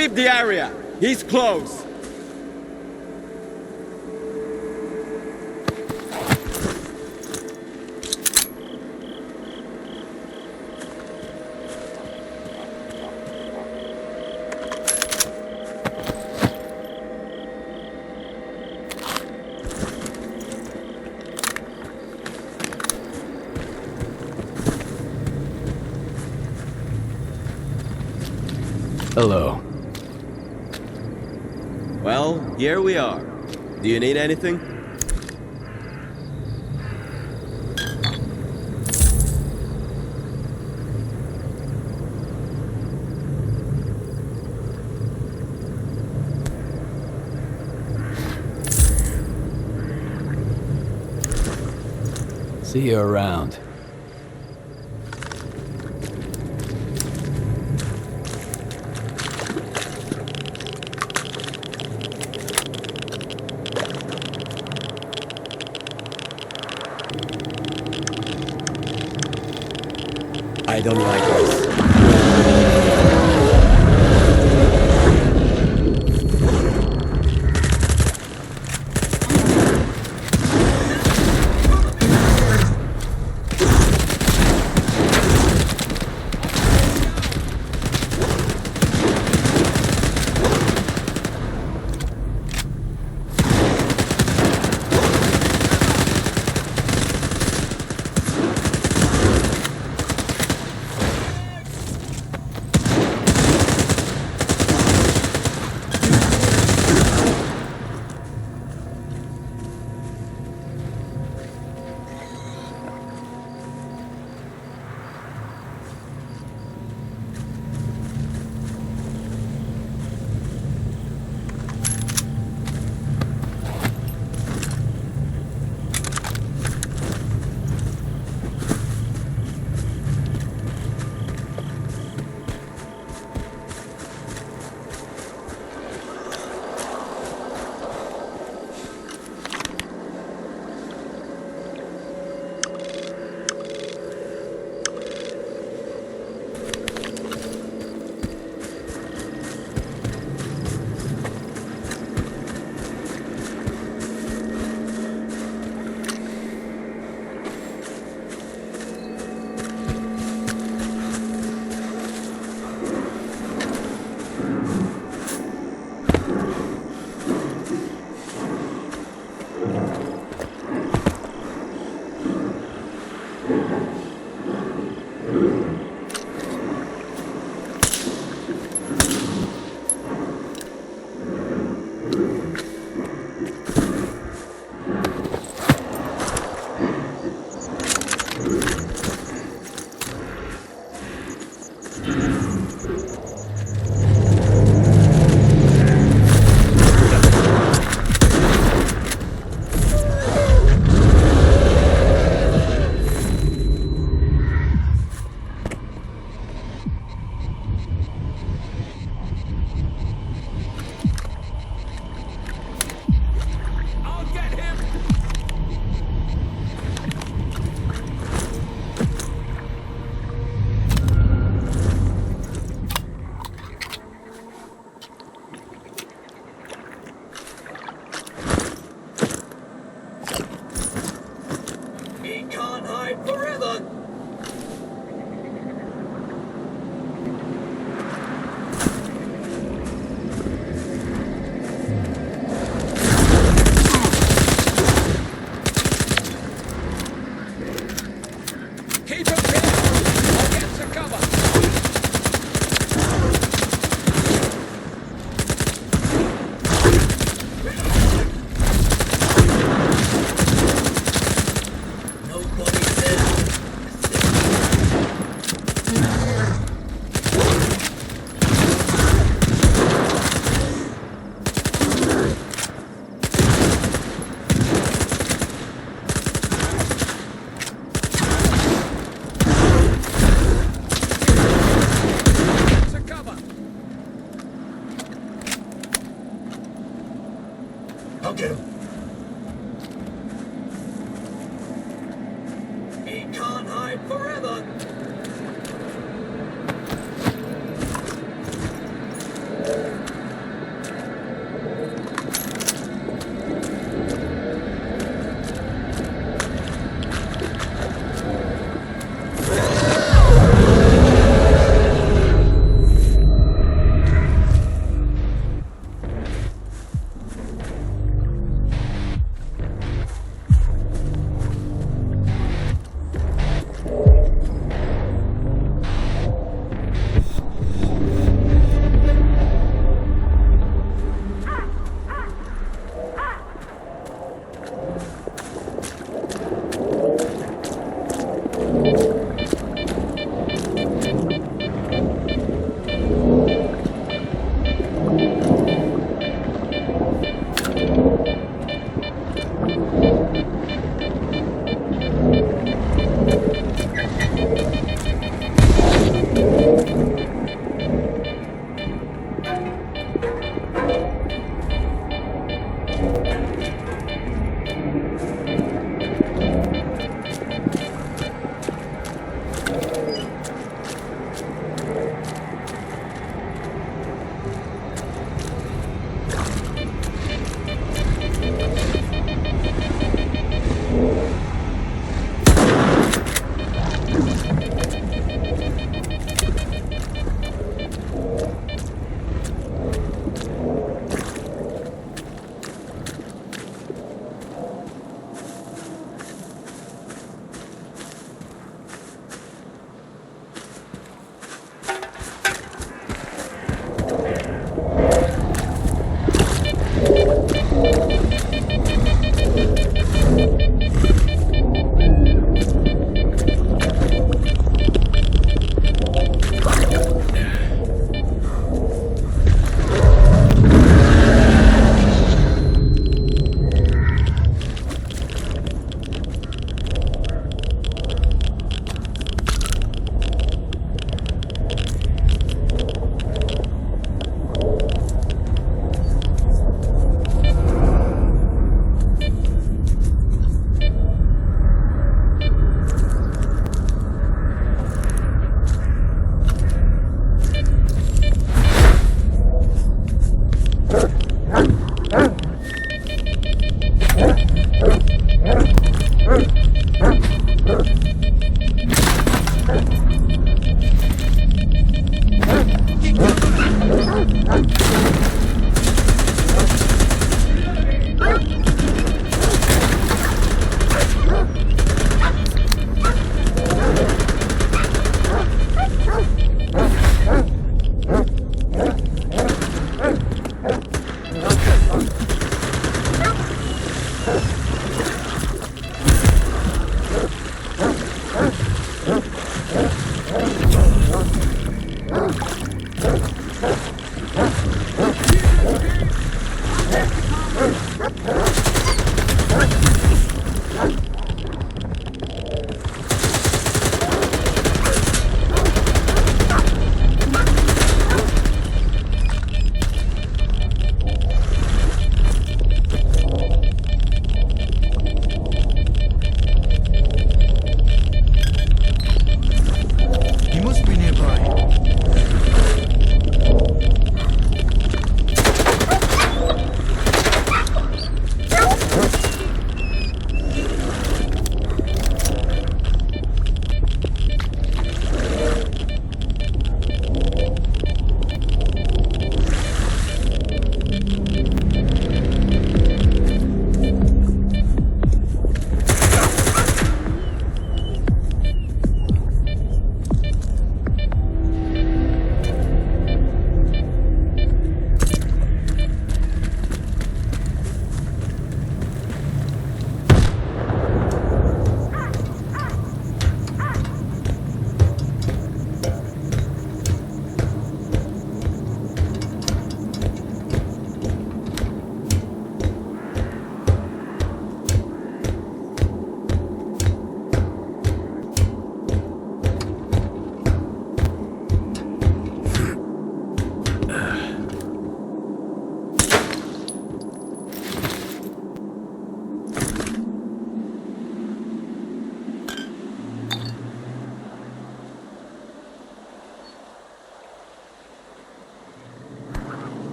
Sweep the area! He's close! Hello. Well, here we are. Do you need anything? See you around. I don't like this. I'll get him. He can't hide forever.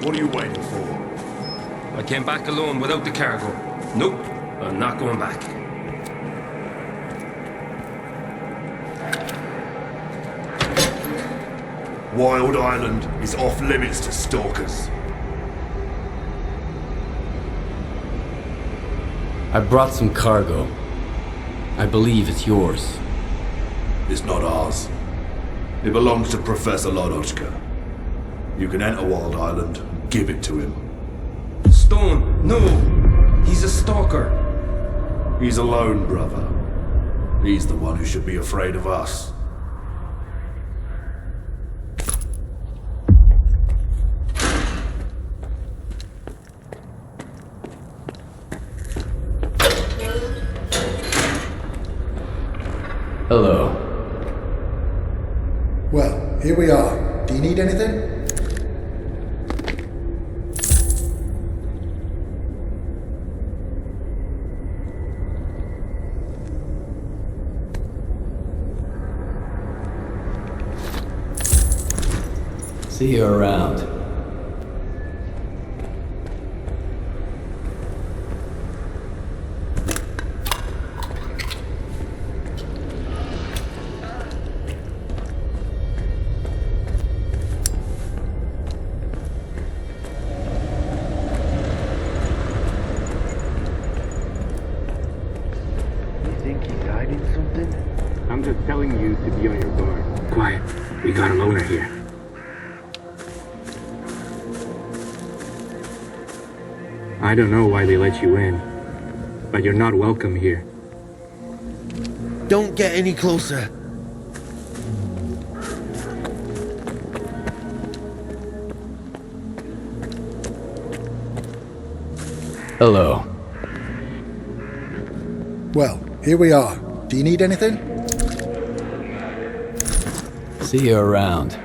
What are you waiting for? I came back alone without the cargo. Nope, I'm not going back. Wild Island is off limits to stalkers. I brought some cargo. I believe it's yours. It's not ours. It belongs to Professor Lodotchka. You can enter Wild Island and give it to him. Stone, no! He's a stalker. He's alone, brother. He's the one who should be afraid of us. here we are. Do you need anything? See you around. I'm just telling you to be on your guard. Quiet. We got a loner here. I don't know why they let you in, but you're not welcome here. Don't get any closer. Hello. Well, here we are. Do you need anything? See you around.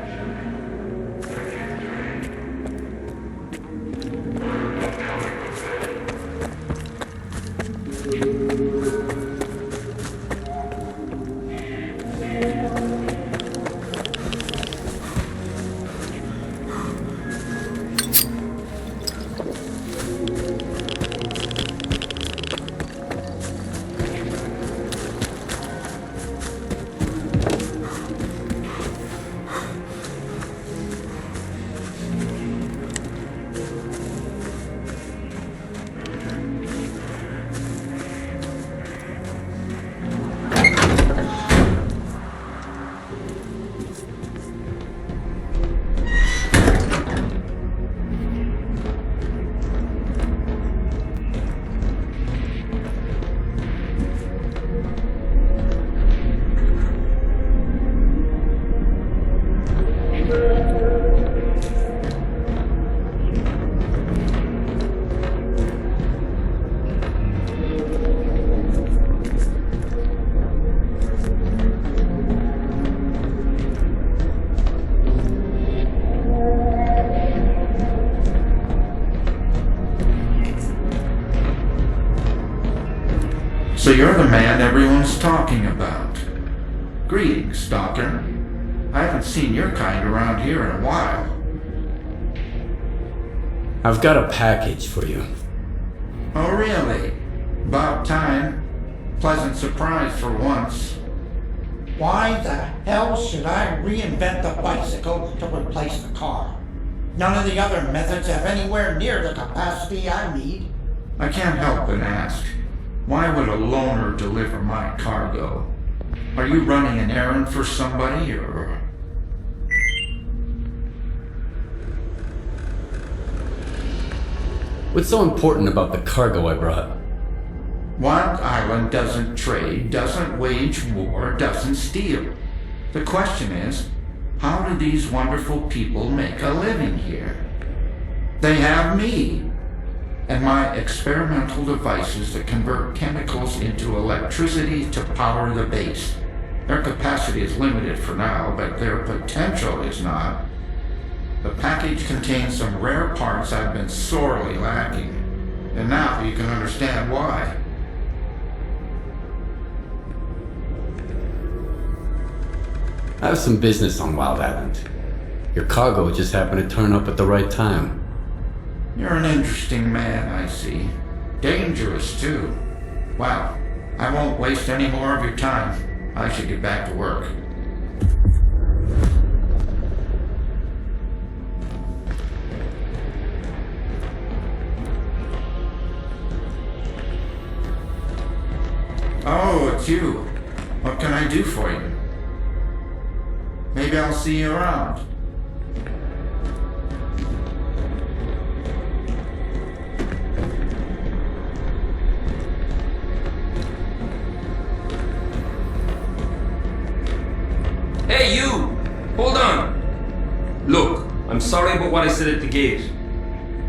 So you're the man everyone's talking about. Greetings, Stalker. I haven't seen your kind around here in a while. I've got a package for you. Oh, really? About time. Pleasant surprise for once. Why the hell should I reinvent the bicycle to replace the car? None of the other methods have anywhere near the capacity I need. I can't help but ask. Why would a loner deliver my cargo? Are you running an errand for somebody, or...? What's so important about the cargo I brought? Wild Island doesn't trade, doesn't wage war, doesn't steal. The question is, how do these wonderful people make a living here? They have me, and my experimental devices that convert chemicals into electricity to power the base. Their capacity is limited for now, but their potential is not. The package contains some rare parts I've been sorely lacking, and now you can understand why. I have some business on Wild Island. Your cargo just happened to turn up at the right time. You're an interesting man, I see. Dangerous, too. Well, I won't waste any more of your time. I should get back to work. Oh, it's you. What can I do for you? Maybe I'll see you around. Hey, you! Hold on! Look, I'm sorry about what I said at the gate.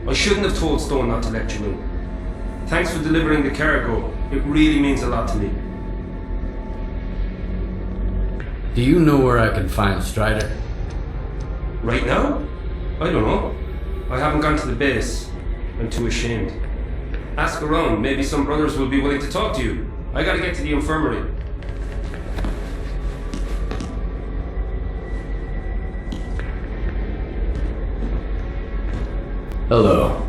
I shouldn't have told Stone not to let you in. Thanks for delivering the cargo. It really means a lot to me. Do you know where I can find Strider? Right now? I don't know. I haven't gone to the base. I'm too ashamed. Ask around, maybe some brothers will be willing to talk to you. I gotta get to the infirmary. Hello.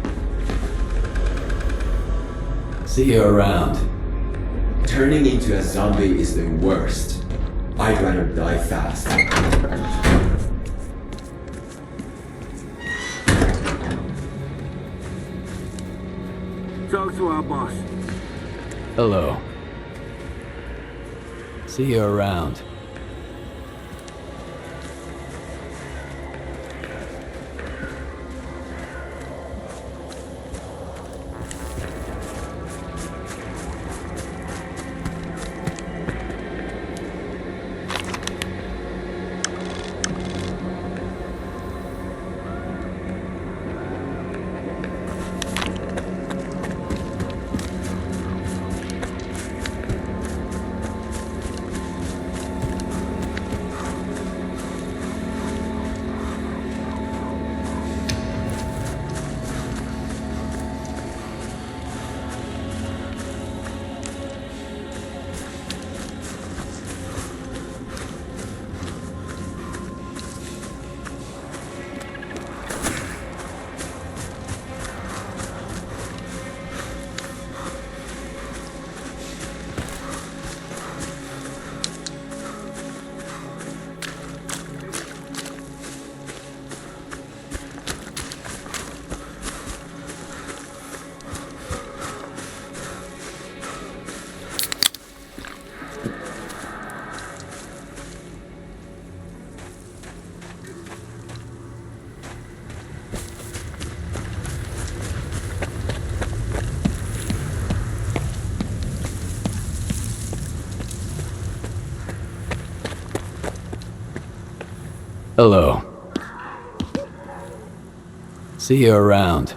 See you around. Turning into a zombie is the worst. I'd rather die fast. Talk to our boss. Hello. See you around. Hello. See you around.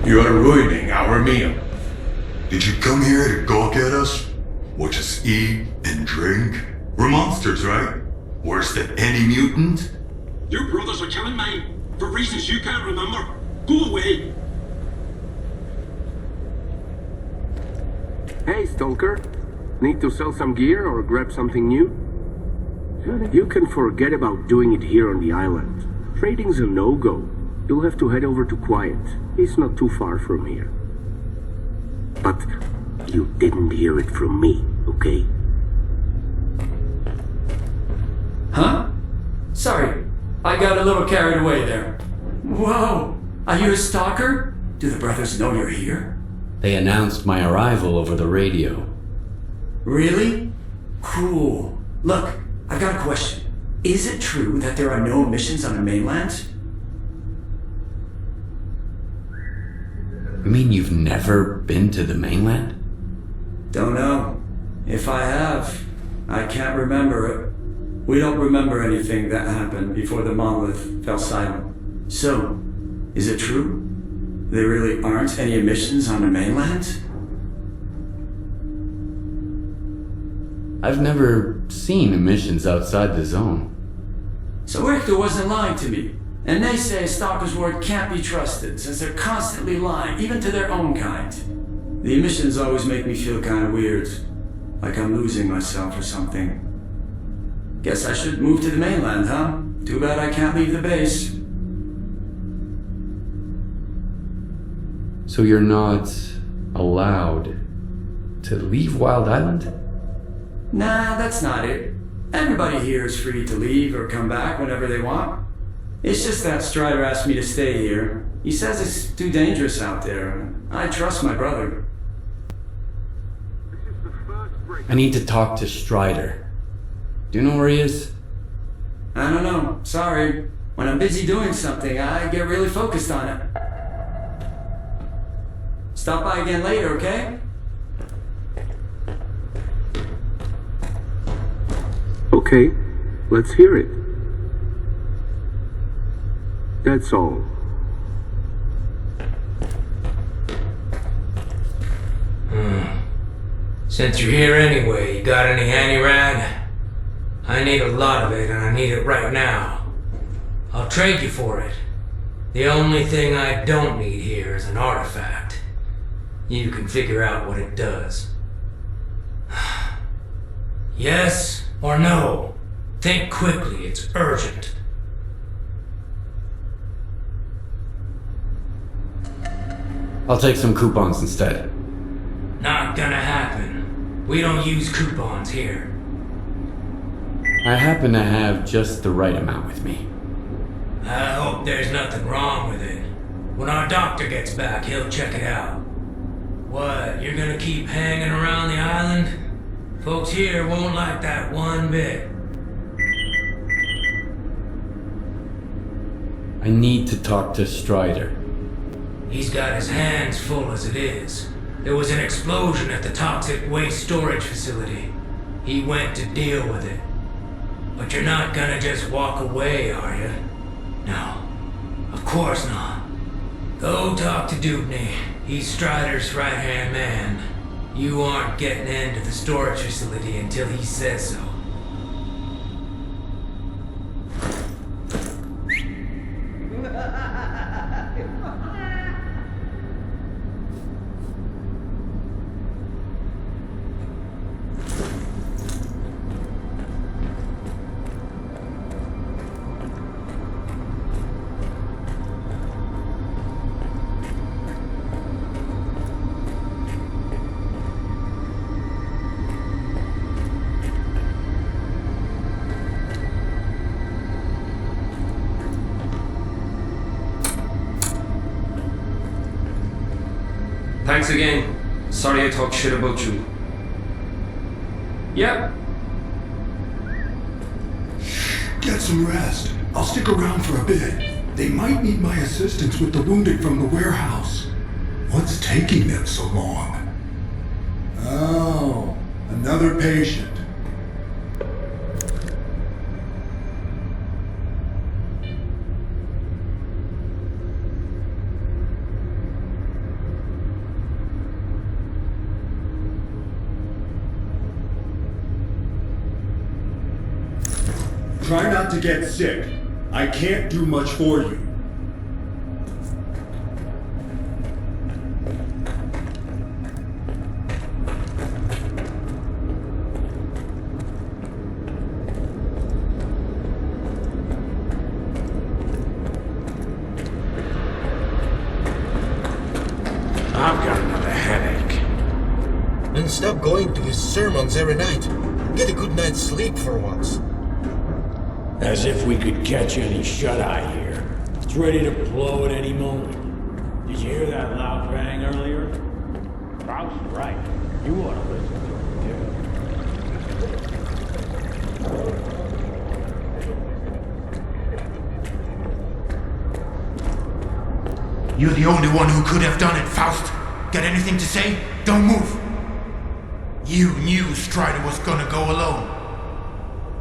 You are ruining our meal. Did you come here to gawk at us? Watch us eat and drink? We're monsters, right? Worse than any mutant? Your brothers are killing mine, for reasons you can't remember. Go away. Hey, Stalker. Need to sell some gear or grab something new? You can forget about doing it here on the island. Trading's a no-go. You'll have to head over to Quiet. It's not too far from here. But you didn't hear it from me, okay? Huh? Sorry, I got a little carried away there. Whoa! Are you a stalker? Do the brothers know you're here? They announced my arrival over the radio. Really? Cool. Look, I've got a question. Is it true that there are no missions on the mainland? You mean you've never been to the mainland? Don't know. If I have, I can't remember it. We don't remember anything that happened before the monolith fell silent. So, is it true? There really aren't any emissions on the mainland? I've never seen emissions outside the zone. So Richter wasn't lying to me. And they say Stalker's word can't be trusted, since they're constantly lying, even to their own kind. The emissions always make me feel kind of weird. Like I'm losing myself or something. Guess I should move to the mainland, huh? Too bad I can't leave the base. So you're not allowed to leave Wild Island? Nah, that's not it. Everybody here is free to leave or come back whenever they want. It's just that Strider asked me to stay here. He says it's too dangerous out there. I trust my brother. I need to talk to Strider. Do you know where he is? I don't know. Sorry. When I'm busy doing something, I get really focused on it. Stop by again later, okay? Okay, let's hear it. That's all. Since you're here anyway, you got any handy-rag? I need a lot of it, and I need it right now. I'll trade you for it. The only thing I don't need here is an artifact. You can figure out what it does. Yes or no? Think quickly, it's urgent. I'll take some coupons instead. Not gonna happen. We don't use coupons here. I happen to have just the right amount with me. I hope there's nothing wrong with it. When our doctor gets back, he'll check it out. What, you're gonna keep hanging around the island? Folks here won't like that one bit. I need to talk to Strider. He's got his hands full as it is. There was an explosion at the toxic waste storage facility. He went to deal with it. But you're not gonna just walk away, are you? No, of course not. Go talk to Dubney. He's Strider's right-hand man. You aren't getting into the storage facility until he says so. Thanks again. Sorry I talked shit about you. Yep. Get some rest. I'll stick around for a bit. They might need my assistance with the wounded from the warehouse. What's taking them so long? Oh, another patient. Try not to get sick. I can't do much for you. I've got another headache. Then stop going to his sermons every night. Get a good night's sleep for once. As if we could catch any shut-eye here. It's ready to blow at any moment. Did you hear that loud bang earlier? Kraus is right. You ought to listen to him, too. You're the only one who could have done it, Faust. Got anything to say? Don't move. You knew Strider was gonna go alone.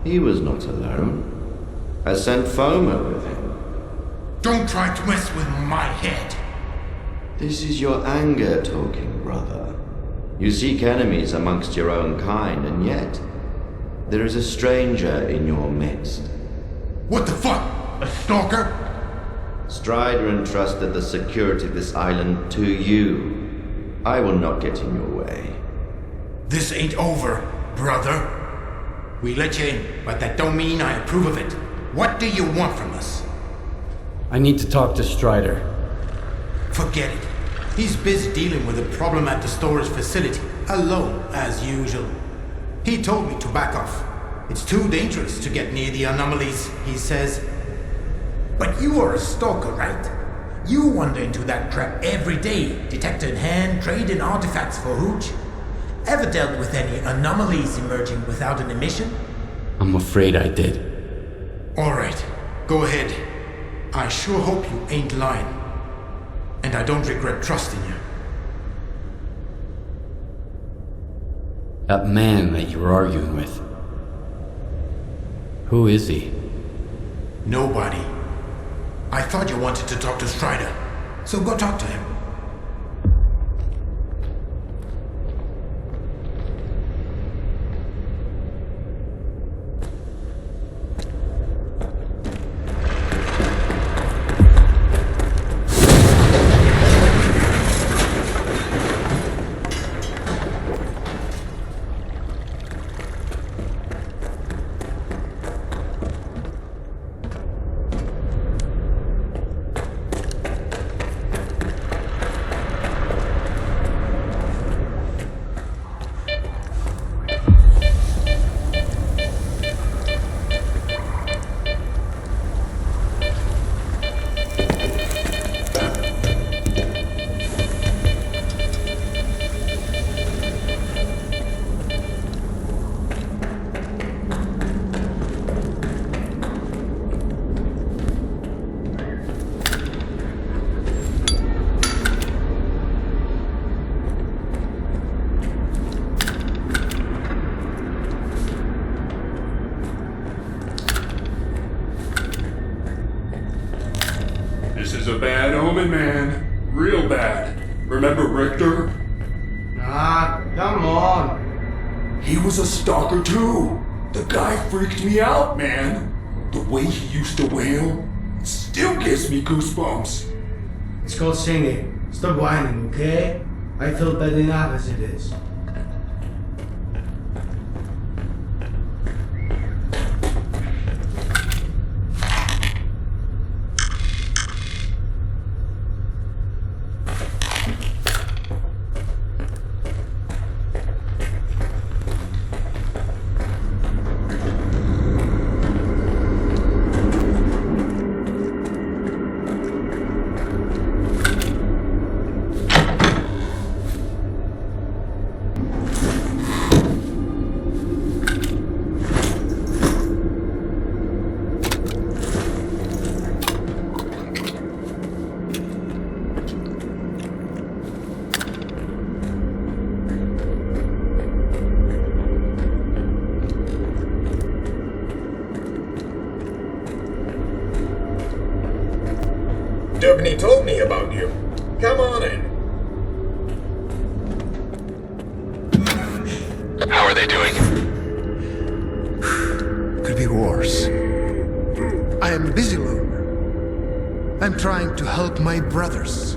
He was not alone. I sent Foma with him. Don't try to mess with my head. This is your anger talking, brother. You seek enemies amongst your own kind, and yet there is a stranger in your midst. What the fuck? A stalker? Strider entrusted the security of this island to you. I will not get in your way. This ain't over, brother. We let you in, but that don't mean I approve of it. What do you want from us? I need to talk to Strider. Forget it. He's busy dealing with a problem at the storage facility, alone, as usual. He told me to back off. It's too dangerous to get near the anomalies, he says. But you are a stalker, right? You wander into that trap every day, detector in hand, trading artifacts for hooch. Ever dealt with any anomalies emerging without an emission? I'm afraid I did. Alright, go ahead. I sure hope you ain't lying. And I don't regret trusting you. That man that you were arguing with. Who is he? Nobody. I thought you wanted to talk to Strider, so go talk to him. This is a bad omen, man. Real bad. Remember Richter? Ah, come on. He was a stalker too. The guy freaked me out, man. The way he used to wail still gives me goosebumps. It's called singing. Stop whining, okay? I feel bad enough as it is. Dubney told me about you. Come on in. How are they doing? Could be worse. I am busy, Lone. I'm trying to help my brothers.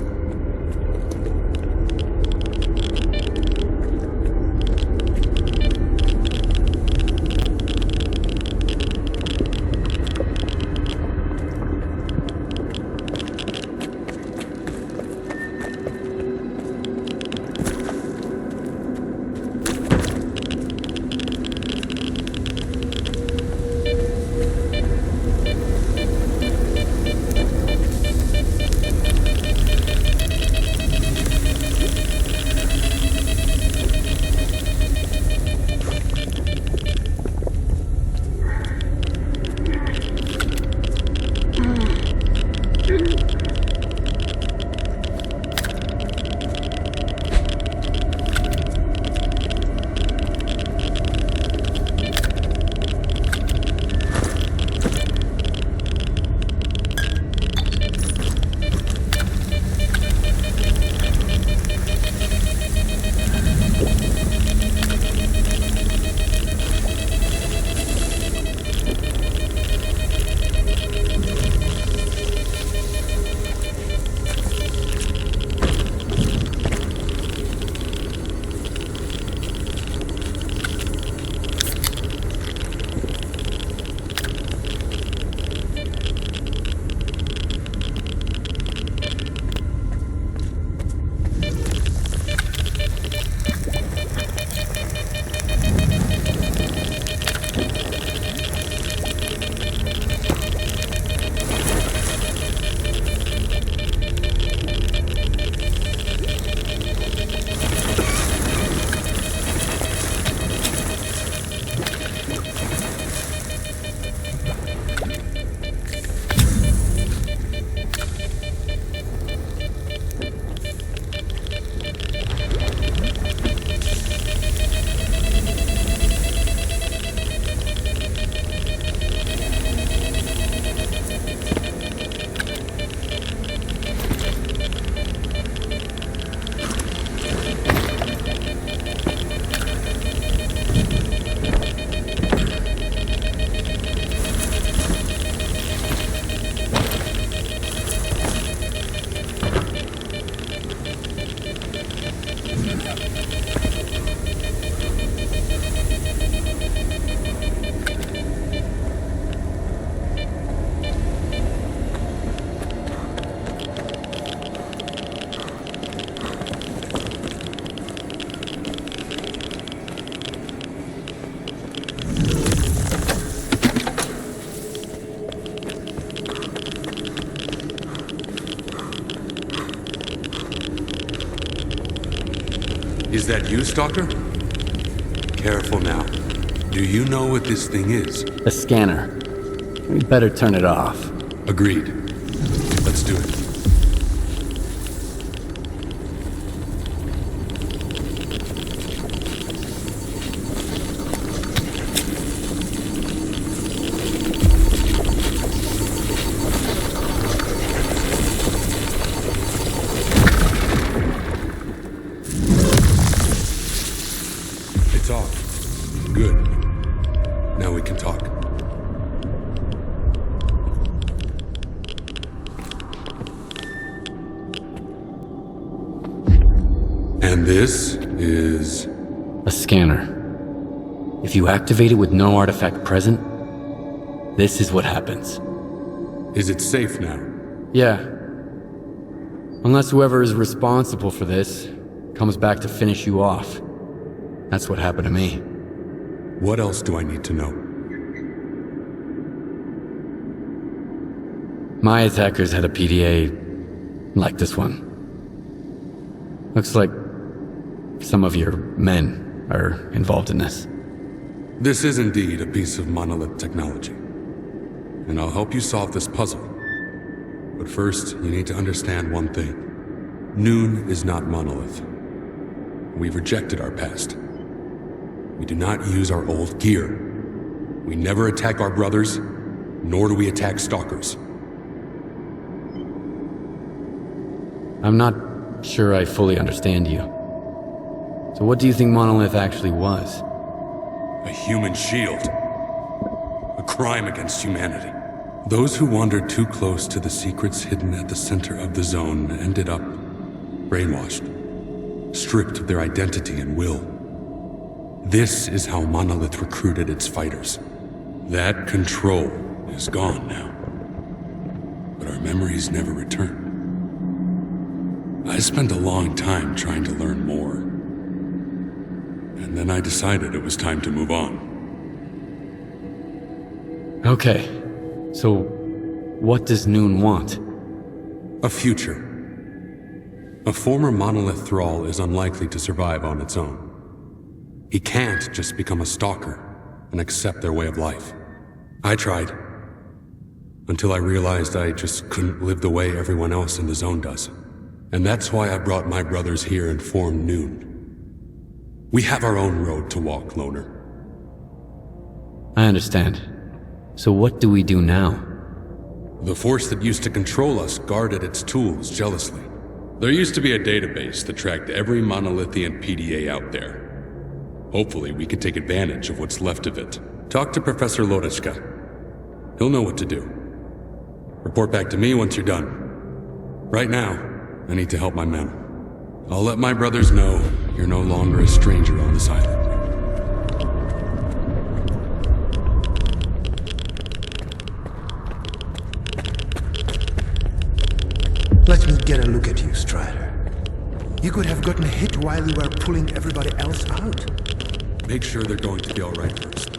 Is that you, Stalker? Careful now. Do you know what this thing is? A scanner. We better turn it off. Agreed. Let's do it. It's off. Good. Now we can talk. And this is... a scanner. If you activate it with no artifact present, this is what happens. Is it safe now? Yeah. Unless whoever is responsible for this comes back to finish you off. That's what happened to me. What else do I need to know? My attackers had a PDA like this one. Looks like some of your men are involved in this. This is indeed a piece of monolith technology. And I'll help you solve this puzzle. But first, you need to understand one thing. Noon is not monolith. We've rejected our past. We do not use our old gear. We never attack our brothers, nor do we attack stalkers. I'm not sure I fully understand you. So what do you think Monolith actually was? A human shield. A crime against humanity. Those who wandered too close to the secrets hidden at the center of the zone ended up brainwashed, stripped of their identity and will. This is how Monolith recruited its fighters. That control is gone now. But our memories never return. I spent a long time trying to learn more. And then I decided it was time to move on. Okay, so what does Noon want? A future. A former Monolith thrall is unlikely to survive on its own. He can't just become a stalker and accept their way of life. I tried. Until I realized I just couldn't live the way everyone else in the zone does. And that's why I brought my brothers here and formed Noon. We have our own road to walk, Loner. I understand. So what do we do now? The force that used to control us guarded its tools jealously. There used to be a database that tracked every monolithian PDA out there. Hopefully we can take advantage of what's left of it. Talk to Professor Lodechka. He'll know what to do. Report back to me once you're done. Right now, I need to help my men. I'll let my brothers know you're no longer a stranger on this island. Let me get a look at you, Strider. You could have gotten hit while you were pulling everybody else out. Make sure they're going to be all right first.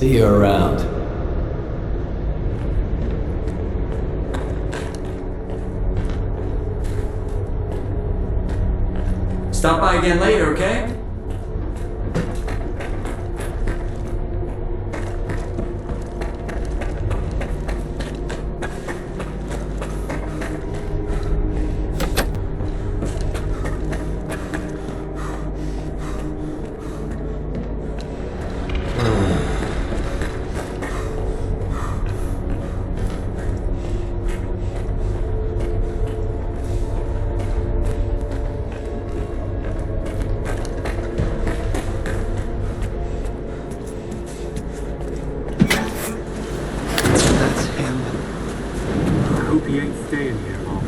See you around. Stop by again later, okay? He ain't staying here long.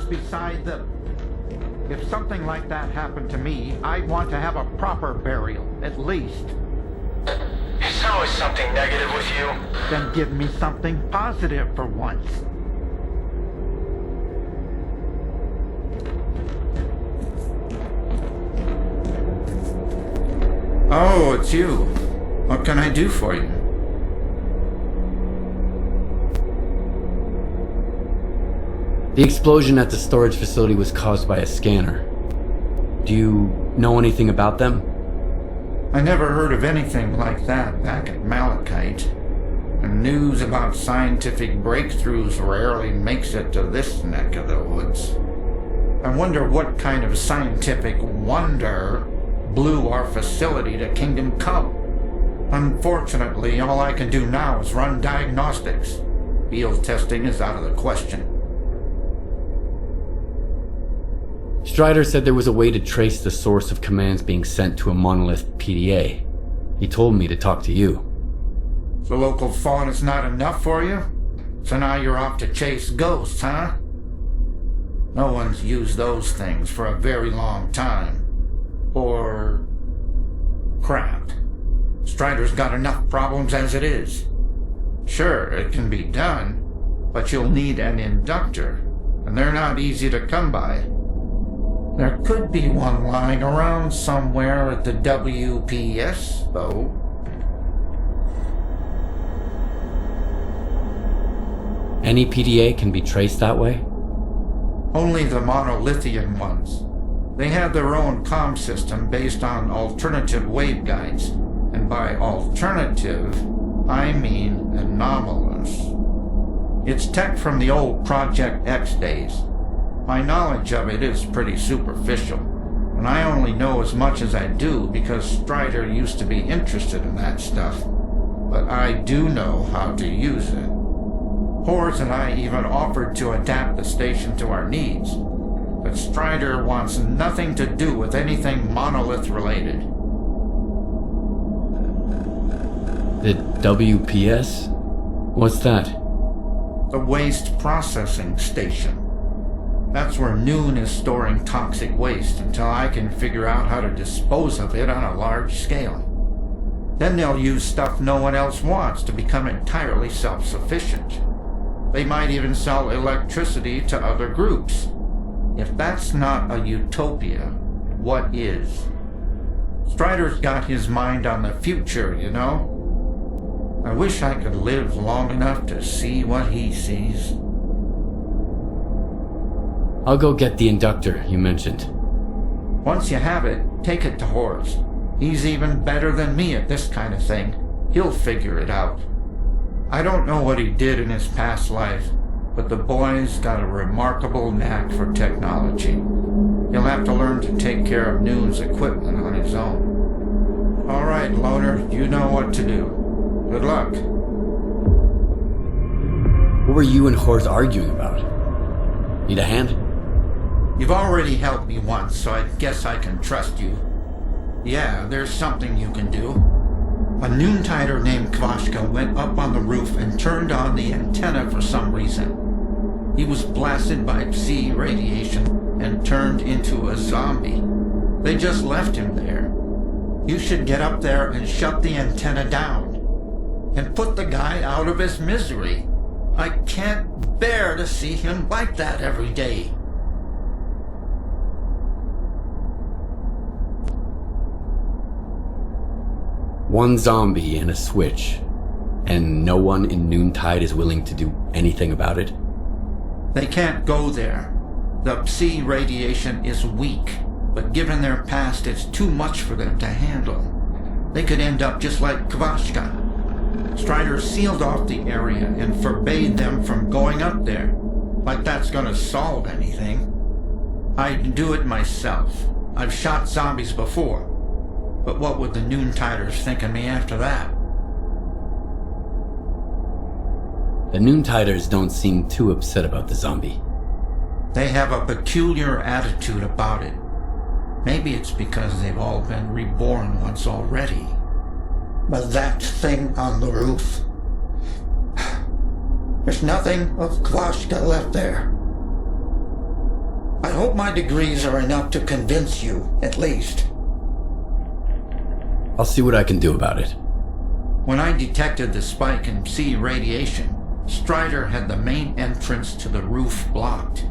Beside the... If something like that happened to me, I'd want to have a proper burial, at least. There's always something negative with you. Then give me something positive for once. Oh, it's you. What can I do for you? The explosion at the storage facility was caused by a scanner. Do you know anything about them? I never heard of anything like that back at Malachite. And news about scientific breakthroughs rarely makes it to this neck of the woods. I wonder what kind of scientific wonder blew our facility to Kingdom Come. Unfortunately, all I can do now is run diagnostics. Field testing is out of the question. Strider said there was a way to trace the source of commands being sent to a monolith PDA. He told me to talk to you. The local fauna's not enough for you? So now you're off to chase ghosts, huh? No one's used those things for a very long time. Or... crap. Strider's got enough problems as it is. Sure, it can be done, but you'll need an inductor, and they're not easy to come by. There could be one lying around somewhere at the WPS, though. Any PDA can be traced that way? Only the monolithian ones. They have their own comm system based on alternative waveguides. And by alternative, I mean anomalous. It's tech from the old Project X days. My knowledge of it is pretty superficial, and I only know as much as I do because Strider used to be interested in that stuff. But I do know how to use it. Horse and I even offered to adapt the station to our needs, but Strider wants nothing to do with anything monolith related. The WPS? What's that? The Waste Processing Station. That's where Noon is storing toxic waste until I can figure out how to dispose of it on a large scale. Then they'll use stuff no one else wants to become entirely self-sufficient. They might even sell electricity to other groups. If that's not a utopia, what is? Strider's got his mind on the future, you know? I wish I could live long enough to see what he sees. I'll go get the inductor you mentioned. Once you have it, take it to Horace. He's even better than me at this kind of thing. He'll figure it out. I don't know what he did in his past life, but the boy's got a remarkable knack for technology. He'll have to learn to take care of Noon's equipment on his own. All right, Loner, you know what to do. Good luck. What were you and Horse arguing about? Need a hand? You've already helped me once, so I guess I can trust you. Yeah, there's something you can do. A Noontider named Kvashka went up on the roof and turned on the antenna for some reason. He was blasted by Psi radiation and turned into a zombie. They just left him there. You should get up there and shut the antenna down. And put the guy out of his misery. I can't bear to see him like that every day. One zombie and a switch, and no one in Noontide is willing to do anything about it? They can't go there. The Psi radiation is weak, but given their past, it's too much for them to handle. They could end up just like Kvashka. Strider sealed off the area and forbade them from going up there. Like that's gonna solve anything. I'd do it myself. I've shot zombies before. But what would the Noontiders think of me after that? The Noontiders don't seem too upset about the zombie. They have a peculiar attitude about it. Maybe it's because they've all been reborn once already. But that thing on the roof... There's nothing of Kvashka left there. I hope my degrees are enough to convince you, at least. I'll see what I can do about it. When I detected the spike in Psi radiation, Strider had the main entrance to the roof blocked.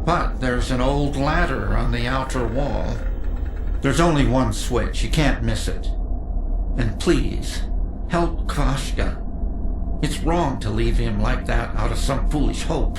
But there's an old ladder on the outer wall. There's only one switch, you can't miss it. And please, help Kvashka. It's wrong to leave him like that out of some foolish hope.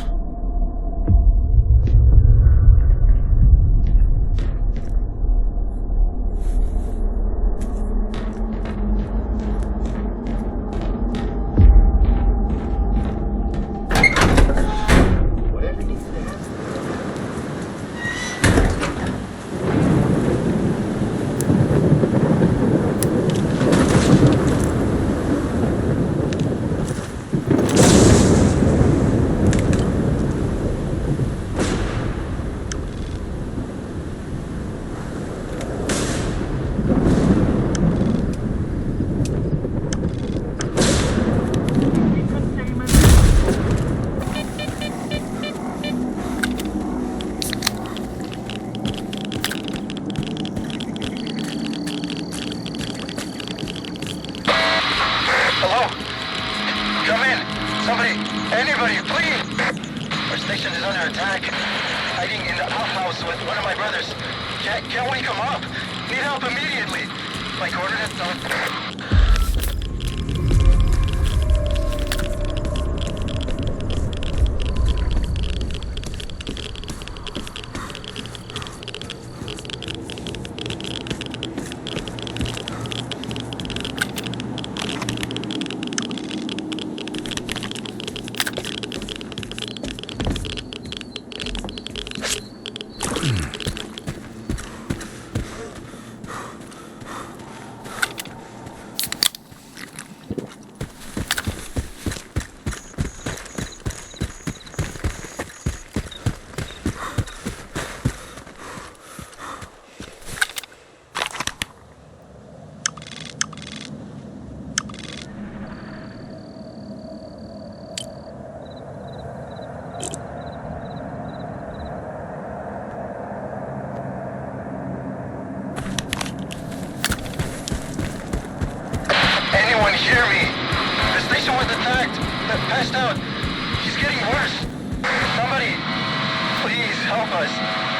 Hear me! The station was attacked! Passed out! She's getting worse! Somebody! Please help us!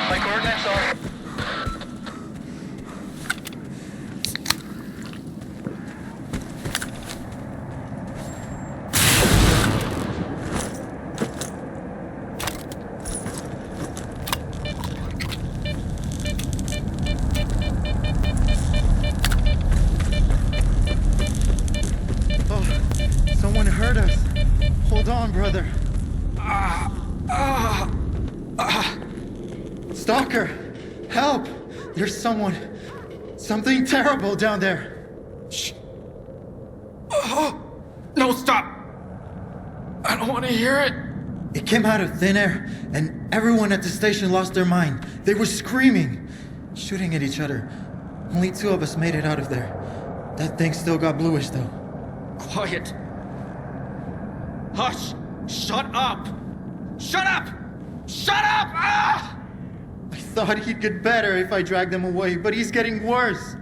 My coordinates are... on, brother. Stalker, help! There's something terrible down there. Shh. No, stop! I don't want to hear it. It came out of thin air, and everyone at the station lost their mind. They were screaming, shooting at each other. Only 2 of us made it out of there. That thing still got bluish, though. Quiet. Hush! Shut up! Shut up! Shut up! Ah! I thought he'd get better if I dragged him away, but he's getting worse.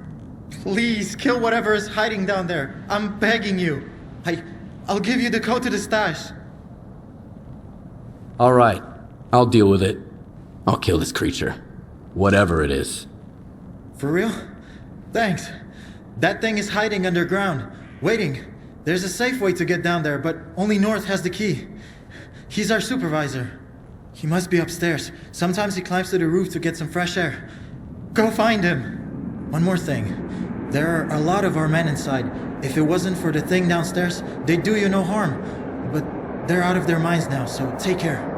Please, kill whatever is hiding down there. I'm begging you. I'll give you the code to the stash. All right, I'll deal with it. I'll kill this creature. Whatever it is. For real? Thanks. That thing is hiding underground, waiting. There's a safe way to get down there, but only North has the key. He's our supervisor. He must be upstairs. Sometimes he climbs to the roof to get some fresh air. Go find him. One more thing. There are a lot of our men inside. If it wasn't for the thing downstairs, they'd do you no harm. But they're out of their minds now, so take care.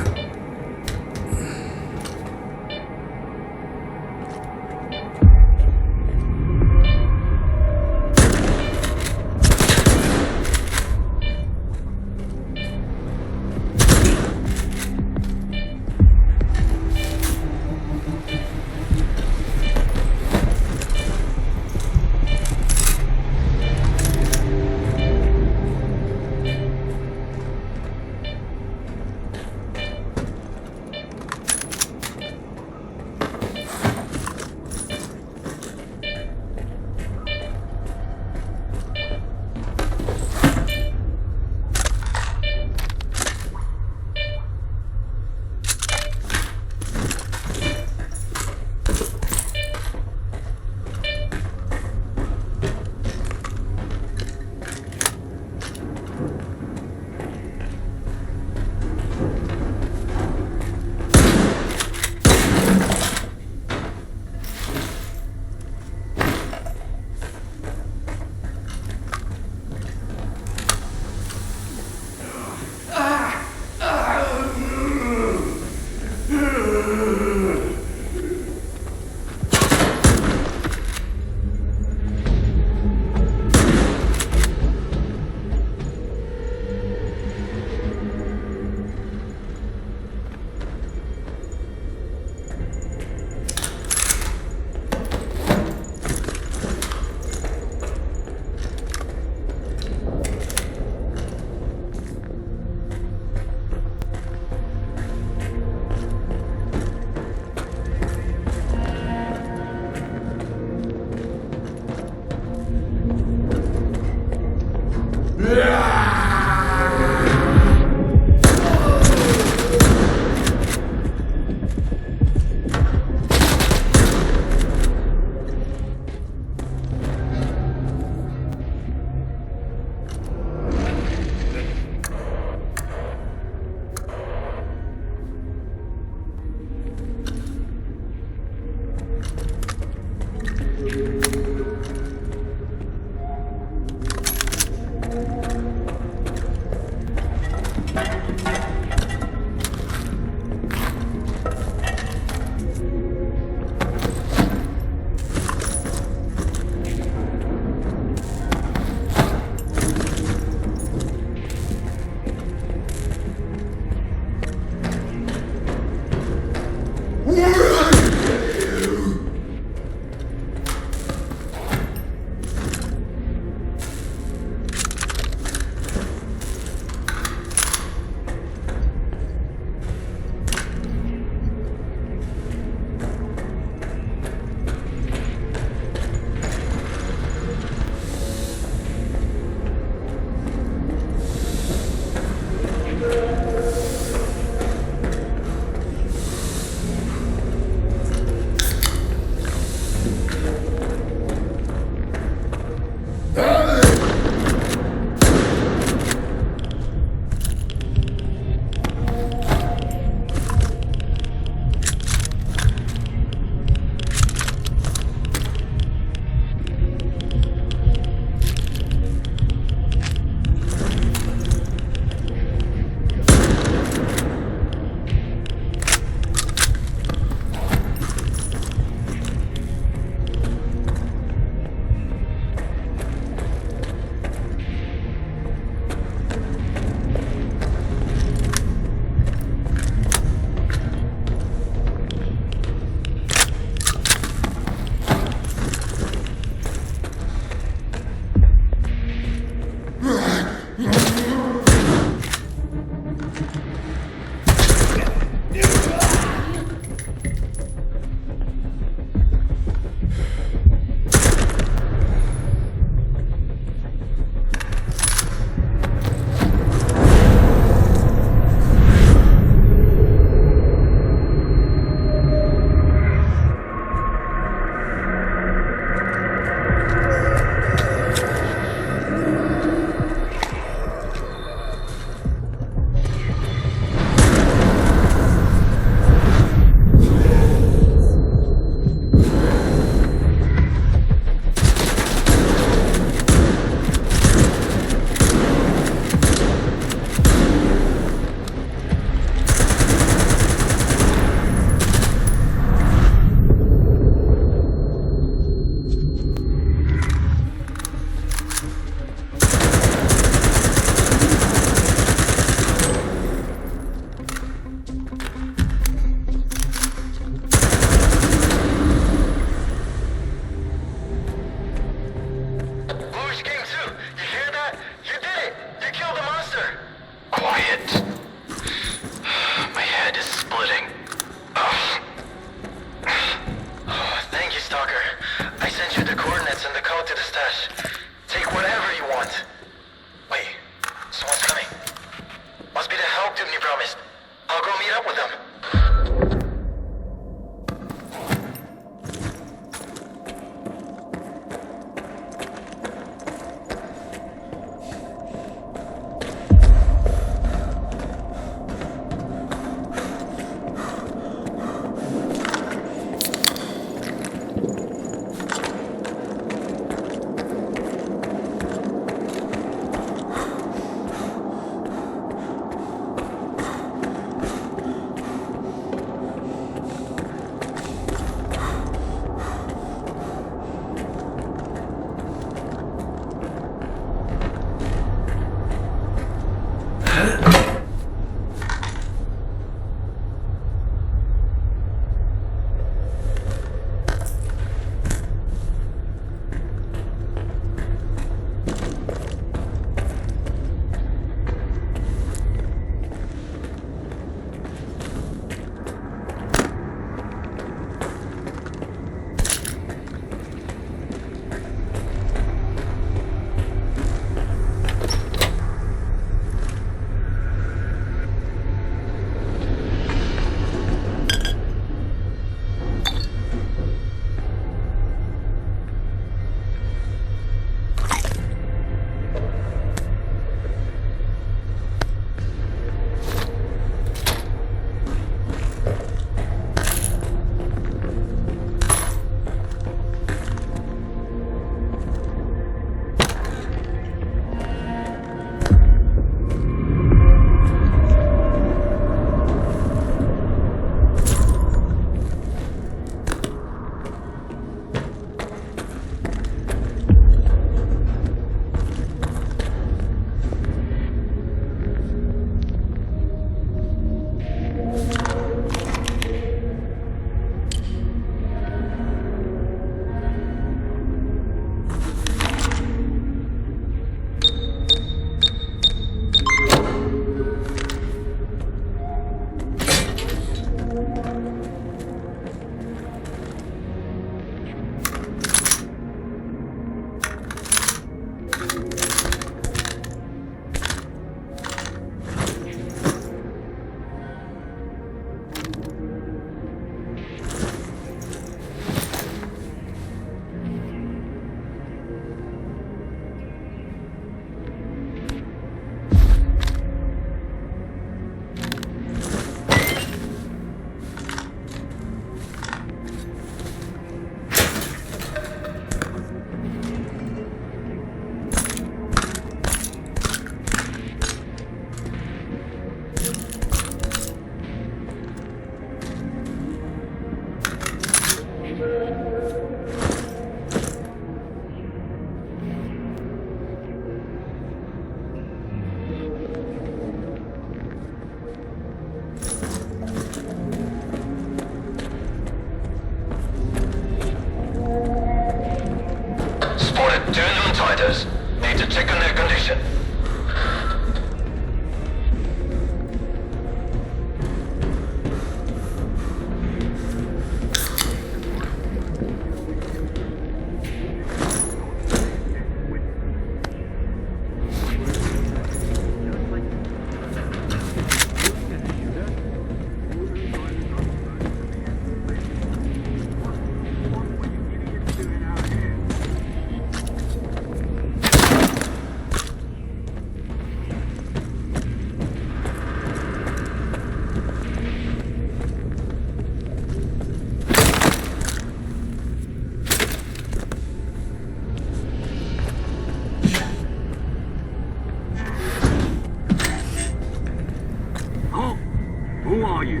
are you?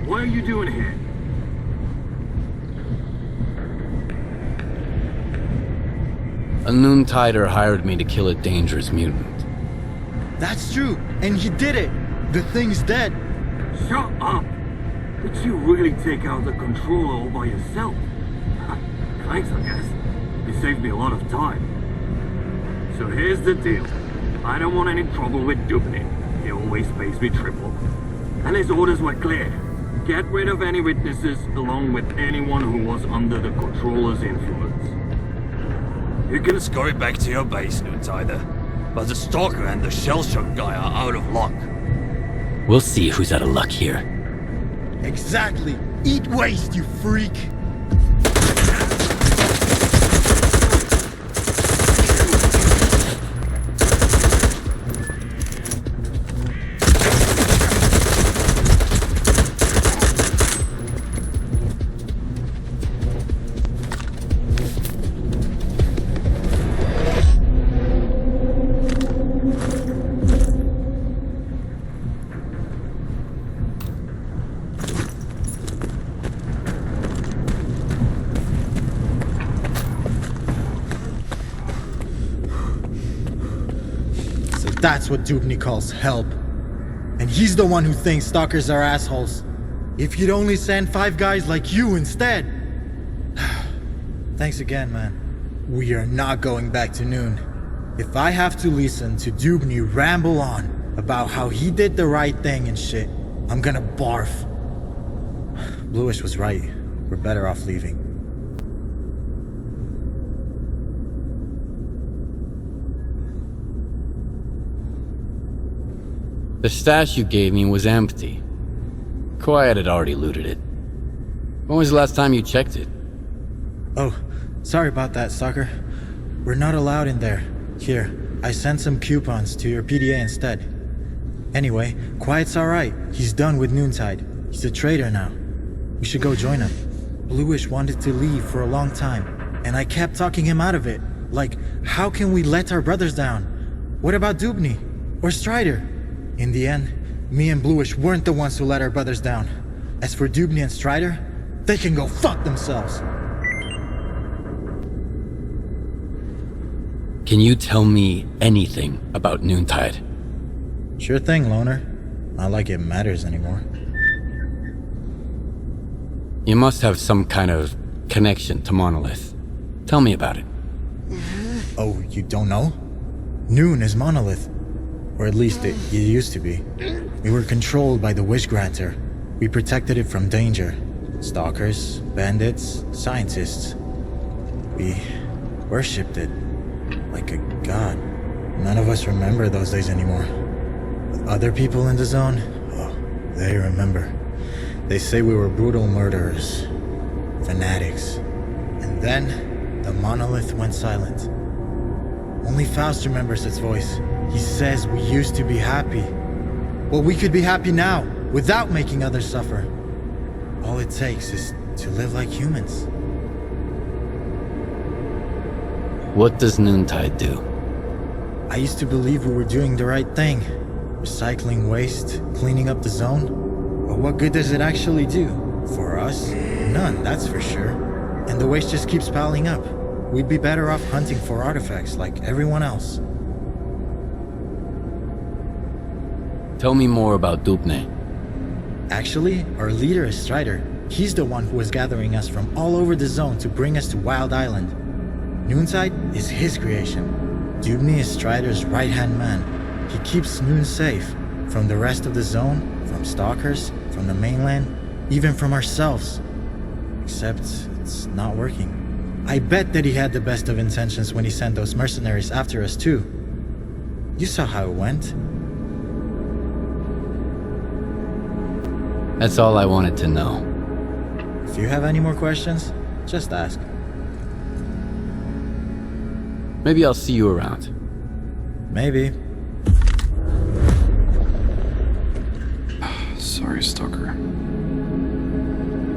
What are you doing here? A Noontider hired me to kill a dangerous mutant. That's true, and he did it. The thing's dead. Shut up! Did you really take out the controller all by yourself? Thanks, I guess. You saved me a lot of time. So here's the deal. I don't want any trouble with Dubny. He always pays me triple. And his orders were clear. Get rid of any witnesses, along with anyone who was under the controller's influence. You can scurry back to your base, Noontider. But the Stalker and the shell-shock guy are out of luck. We'll see who's out of luck here. Exactly. Eat waste, you freak. That's what Dubny calls help. And he's the one who thinks stalkers are assholes. If you'd only send 5 guys like you instead. Thanks again, man. We are not going back to Noon. If I have to listen to Dubny ramble on about how he did the right thing and shit, I'm gonna barf. Bluish was right. We're better off leaving. The stash you gave me was empty. Quiet had already looted it. When was the last time you checked it? Oh, sorry about that, Stalker. We're not allowed in there. Here, I sent some coupons to your PDA instead. Anyway, Quiet's alright. He's done with Noontide. He's a traitor now. We should go join him. Bluish wanted to leave for a long time, and I kept talking him out of it. Like, how can we let our brothers down? What about Dubny? Or Strider? In the end, me and Bluish weren't the ones who let our brothers down. As for Dubny and Strider, they can go fuck themselves. Can you tell me anything about Noontide? Sure thing, Loner. Not like it matters anymore. You must have some kind of connection to Monolith. Tell me about it. Oh, you don't know? Noon is Monolith. Or at least it used to be. We were controlled by the Wish Granter. We protected it from danger. Stalkers, bandits, scientists. We worshipped it. Like a god. None of us remember those days anymore. But other people in the zone, oh, they remember. They say we were brutal murderers. Fanatics. And then, the monolith went silent. Only Faust remembers its voice. He says we used to be happy. Well, we could be happy now, without making others suffer. All it takes is to live like humans. What does Noontide do? I used to believe we were doing the right thing. Recycling waste, cleaning up the zone. But what good does it actually do? For us? None, that's for sure. And the waste just keeps piling up. We'd be better off hunting for artifacts like everyone else. Tell me more about Dubny. Actually, our leader is Strider. He's the one who is gathering us from all over the zone to bring us to Wild Island. Noontide is his creation. Dubny is Strider's right-hand man. He keeps Noon safe from the rest of the zone, from stalkers, from the mainland, even from ourselves. Except it's not working. I bet that he had the best of intentions when he sent those mercenaries after us too. You saw how it went. That's all I wanted to know. If you have any more questions, just ask. Maybe I'll see you around. Maybe. Sorry, Stalker.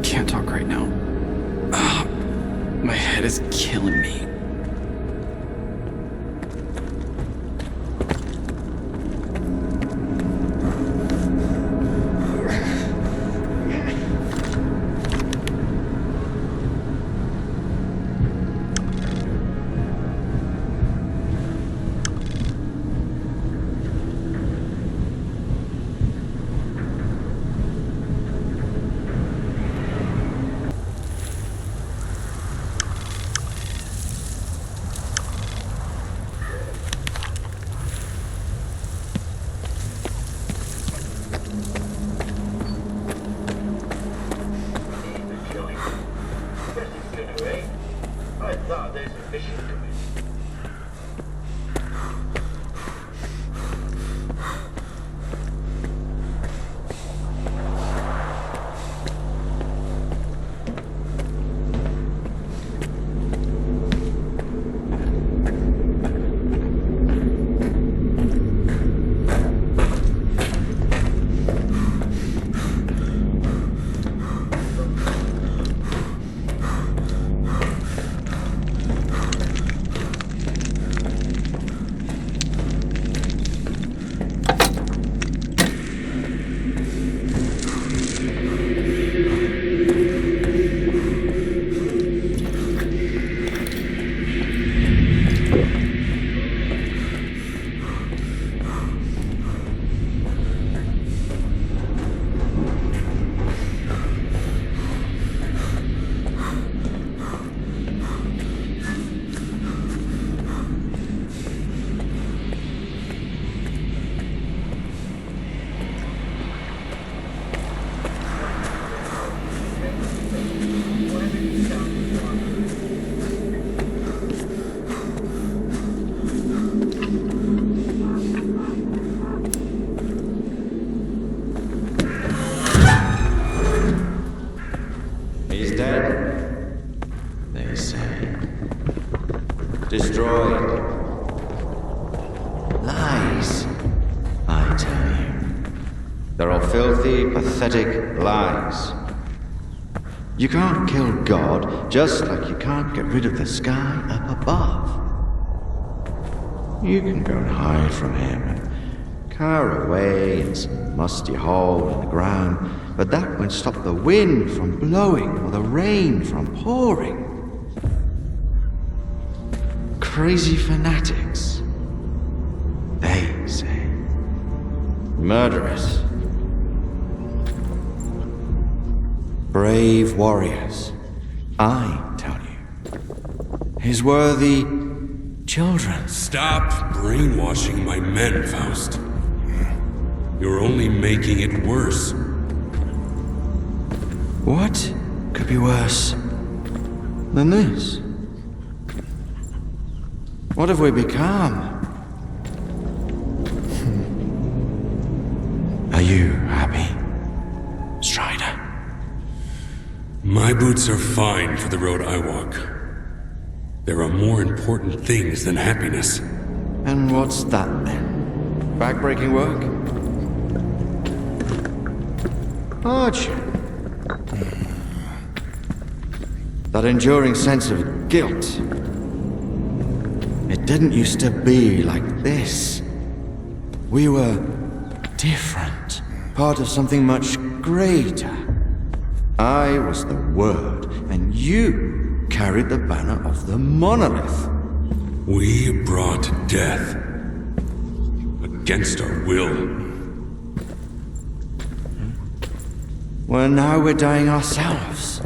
Can't talk right now. My head is killing me. I thought there's a mission to it. Destroyed. Lies, I tell you. They're all filthy, pathetic lies. You can't kill God, just like you can't get rid of the sky up above. You can go and hide from him and cower away in some musty hole in the ground, but that won't stop the wind from blowing or the rain from pouring. Crazy fanatics, they say. Murderers. Brave warriors, I tell you. His worthy children. Stop brainwashing my men, Faust. You're only making it worse. What could be worse than this? What have we become? Are you happy, Strider? My boots are fine for the road I walk. There are more important things than happiness. And what's that then? Backbreaking work? Hardship? That enduring sense of guilt? It didn't used to be like this. We were different, part of something much greater. I was the Word, and you carried the banner of the monolith. We brought death against our will. Well, now we're dying ourselves.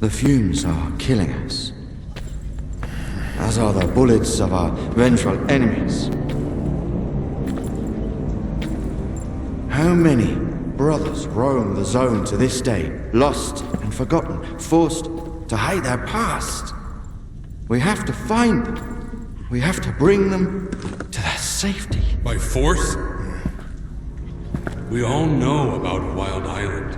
The fumes are killing us, as are the bullets of our vengeful enemies. How many brothers roam the zone to this day, lost and forgotten, forced to hide their past? We have to find them. We have to bring them to their safety. By force? We all know about Wild Island.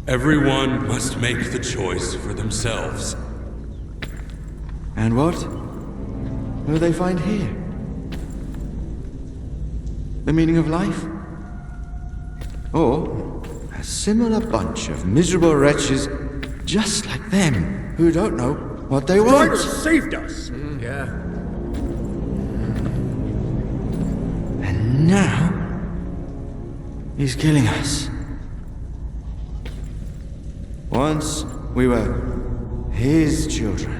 Everyone must make the choice for themselves. And what will they find here? The meaning of life? Or a similar bunch of miserable wretches just like them who don't know what they want? Strider saved us! Yeah. And now he's killing us. Once we were his children.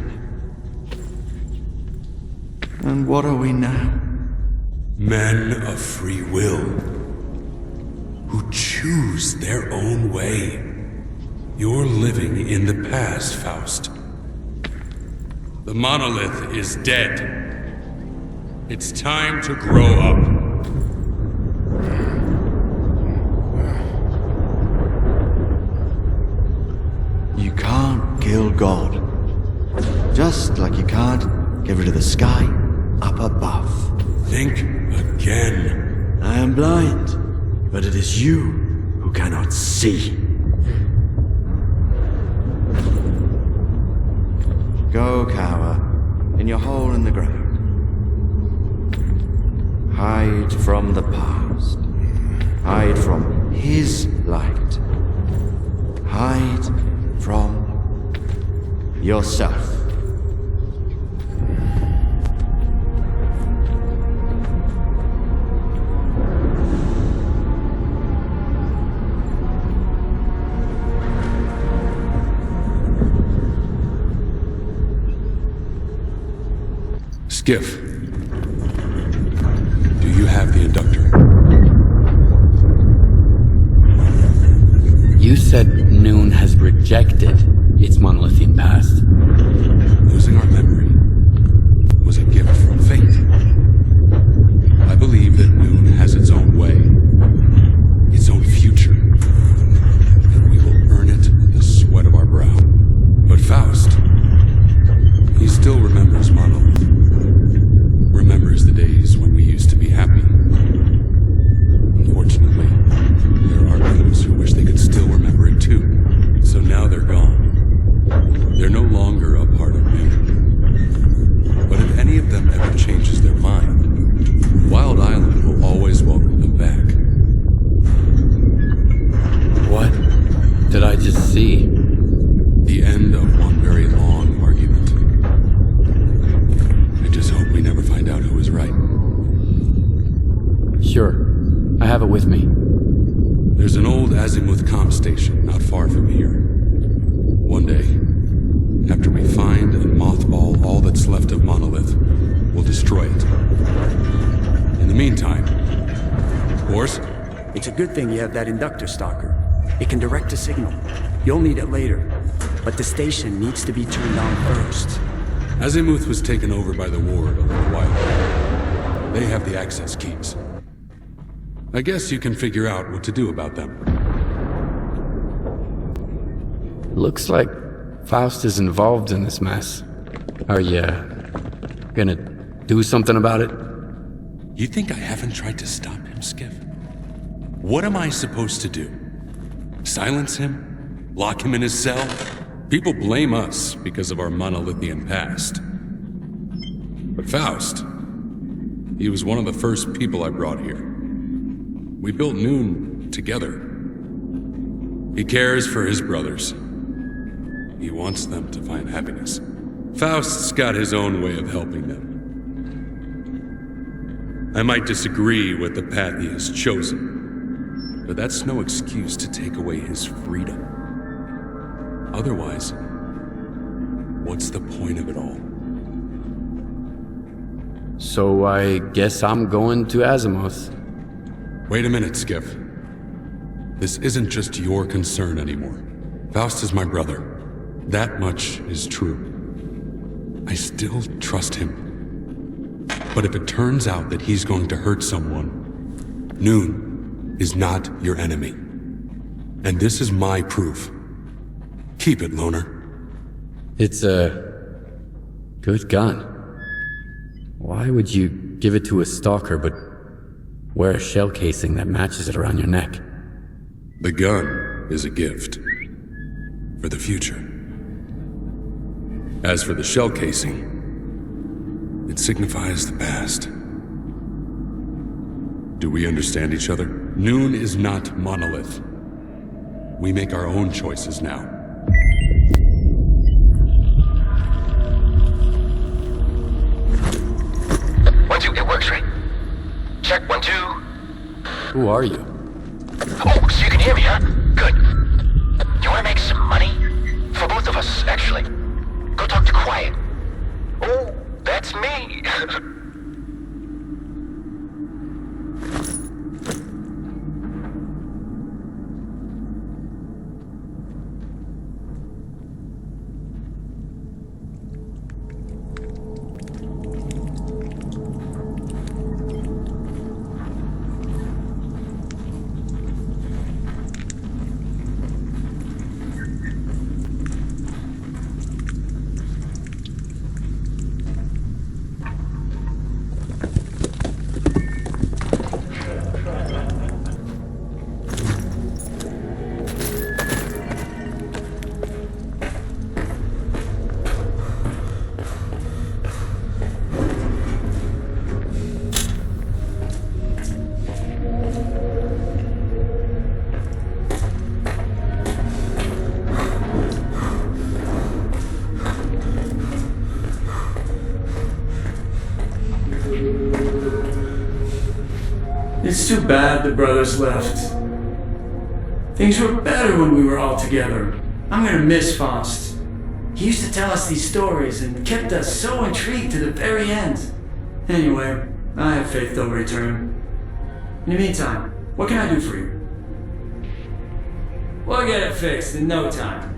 And what are we now? Men of free will, who choose their own way. You're living in the past, Faust. The monolith is dead. It's time to grow up. You can't kill God. Just like you can't get rid of the sky up above. Think again. I am blind, but it is you who cannot see. Go cower in your hole in the ground. Hide from the past. Hide from his light. Hide from yourself. Skiff, do you have the inductor? You said Noon has rejected its monolithian past. Losing our memory was a gift from fate. I believe that Noon has its own way, its own future, and we will earn it with the sweat of our brow. But Faust, he still remembers Monolith. Remembers the days when we used to be happy. Unfortunately, there are those who wish they could still remember it too. So now they're gone. They're no longer a part of me. But if any of them ever changes their mind, Wild Island will always welcome them back. What did I just see? The end of one very long argument. I just hope we never find out who is right. Sure. I have it with me. There's an old azimuth comp station not far from here. One day, after we find and mothball all that's left of Monolith, we'll destroy it. In the meantime, of course... It's a good thing you have that inductor, Stalker. It can direct a signal. You'll need it later. But the station needs to be turned on first. Azimuth was taken over by the Ward a little while ago. They have the access keys. I guess you can figure out what to do about them. Looks like Faust is involved in this mess. Are you gonna do something about it? You think I haven't tried to stop him, Skiff? What am I supposed to do? Silence him? Lock him in his cell? People blame us because of our monolithian past. But Faust, he was one of the first people I brought here. We built Noon together. He cares for his brothers. He wants them to find happiness. Faust's got his own way of helping them. I might disagree with the path he has chosen, but that's no excuse to take away his freedom. Otherwise, what's the point of it all? So I guess I'm going to Azimuth. Wait a minute, Skiff. This isn't just your concern anymore. Faust is my brother. That much is true. I still trust him. But if it turns out that he's going to hurt someone, Noon is not your enemy. And this is my proof. Keep it, Loner. It's a good gun. Why would you give it to a stalker but wear a shell casing that matches it around your neck? The gun is a gift. For the future. As for the shell casing, it signifies the past. Do we understand each other? Noon is not Monolith. We make our own choices now. It works, right? Check, 1, 2. Who are you? Oh, so you can hear me, huh? Good. You want to make some money? For both of us, actually. Go talk to Quiet. Oh, that's me. It's too bad the brothers left. Things were better when we were all together. I'm gonna miss Faust. He used to tell us these stories and kept us so intrigued to the very end. Anyway, I have faith they'll return. In the meantime, what can I do for you? We'll get it fixed in no time.